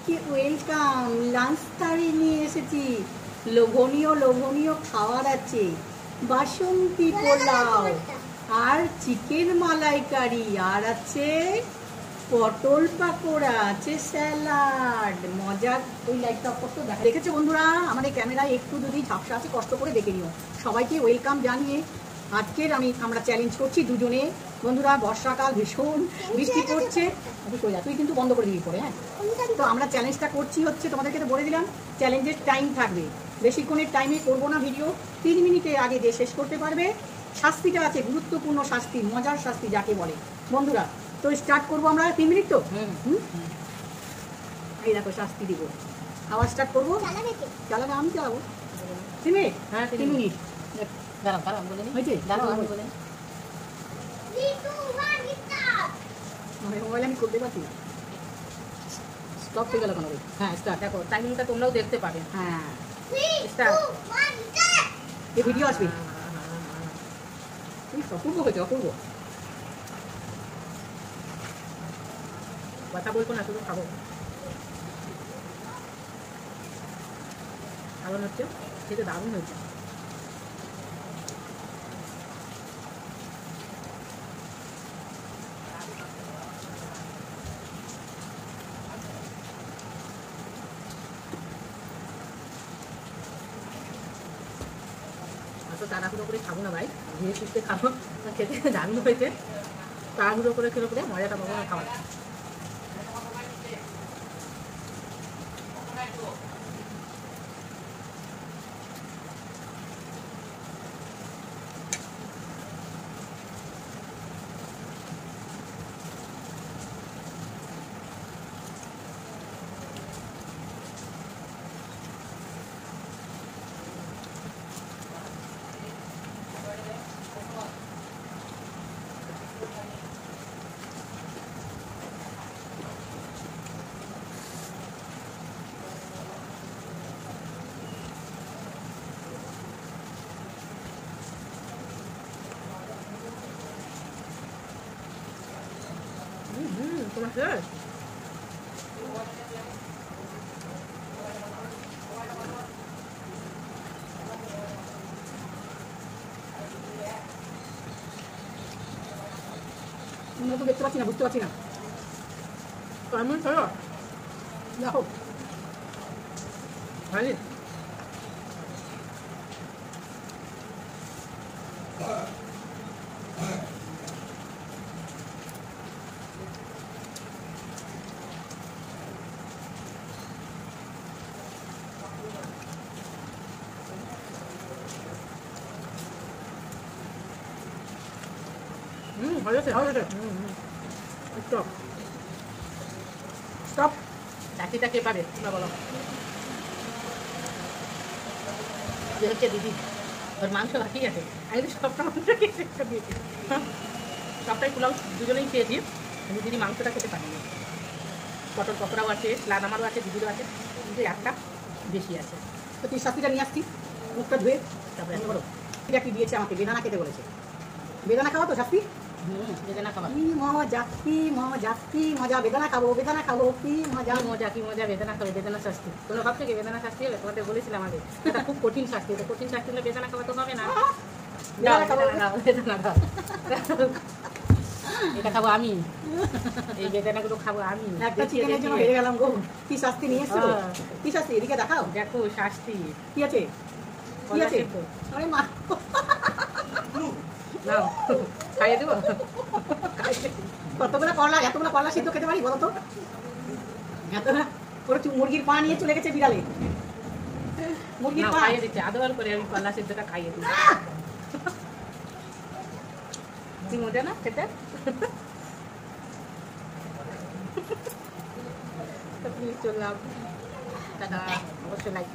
সবাইকে welcome. Lunch থালি নিয়ে এসেছি, লোভনীয় লোভনীয় খাবার আছে। বাসন্তী পোলাও আর চিকেন মালাইকারি, আর আছে পটল পাকোড়া, আছে স্যালাড। মজার ওই লাইটটা কত দেখেছে বন্ধুরা, আমাদের ক্যামেরায় একটু যদি ঝাপসা আছে কষ্ট করে দেখে নিও। সবাইকে ওয়েলকাম জানিয়ে আজকের আমরা চ্যালেঞ্জ করছি দুজনে। বন্ধুরা বর্ষাকাল, ভীষণ বৃষ্টি পড়ছে, তুই কিন্তু বন্ধ করে দিবি পরে। হ্যাঁ, তো আমরা চ্যালেঞ্জটা করছি হচ্ছে, তোমাদেরকে তো বলে দিলাম চ্যালেঞ্জের টাইম থাকবে, বেশিক্ষণের টাইমে করবো না ভিডিও। 3 মিনিটে আগে যে শেষ করতে পারবে। শাস্তিটা আছে, গুরুত্বপূর্ণ শাস্তি, মজার শাস্তি যাকে বলে। বন্ধুরা তো স্টার্ট করবো আমরা। 3 মিনিট তো এই দেখো শাস্তি দিব। আবার স্টার্ট করবো। চালাবে? আমি চালাবো। 3 মিনিট? হ্যাঁ 3 মিনিট। মোবাইল আমি করতে পারছি না, স্টপ হয়ে গেল কোনো। হ্যাঁ স্টার্ট। দেখো টাইমিংটা তোমরাও দেখতে পাবে। হ্যাঁ স্টার্ট। এই ভিডিও আসবে। অপূর্ব হয়েছে, অপূর্ব। কথা বলবো না, শুধু খাবো। খাবার হচ্ছে, খেতে দারুণ হয়েছে। তাড়াহুড়ো করে খাবো না ভাই, ধীরে সুস্থে খাবো। খেতে দারুণ হয়েছে। তাড়াহুড়ো করে খেলে পরে মজাটা পাবো না খাওয়া। তোমার শেষ? তো দেখতে পাচ্ছি না, বুঝতে পারছি না। কেমন খেলো দেখো ভাই। হয়েছে হয়েছে। Stop stop. চাকরিটা কে পাবে তোমরা বলো? যে হচ্ছে দিদি, ওর মাংস বাকি আছে। আমি তো সবটা মাংস দিয়েছি, সবটাই পোলাও দুজনেই খেয়েছি। আমি দিদি মাংসটা খেতে পারিনি। পটল পকোড়াও আছে, স্লাদ আমারও আছে, দিদিরও আছে, কিন্তু একটা বেশি আছে। তো তুই শাস্তিটা নিয়ে আসছি, মুখটা ধুয়ে তারপরে এত বড় এটা কি দিয়েছে আমাকে? বেদানা খেতে বলেছে। বেদানা খাওয়া তো শাস্তি? বেদানা খাওয়া। কি মজা, কি মজা, কি মজা। বেদানা খাবো, বেদানা খাবো, কি মজা, মজা, কি মজা। বেদানা খাবো, বেদানা শাস্তি। তোমরা ভাবছো কি বেদানা শাস্তি হবে? তোমাদের বলেছিলাম আগে এটা খুব কঠিন শাস্তি। এটা কঠিন শাস্তি হলে বেদানা খাওয়া তো হবে না। বেদানা খাবো, বেদানা খাও। এটা খাবো আমি, এই বেদানাগুলো খাবো আমি। একটা চিকেনের জন্য হেরে গেলাম গো। কি শাস্তি নিয়ে এসছো? কি শাস্তি? এদিকে দেখাও। দেখো শাস্তি কি আছে, কি আছে। আরে মা, নাও খাইয়ে দেবো। কতগুলো করলা, এতগুলো করলা সিদ্ধ খেতে পারি বলো তো? মুরগির পা নিয়ে চলে গেছে বিড়ালে। মুরগির পা খাইয়ে দিচ্ছে, আদর করে আমি করলা সিদ্ধটা খাইয়ে দিই। কি মজা না খেতে? চললাম, অবশ্যই লাইক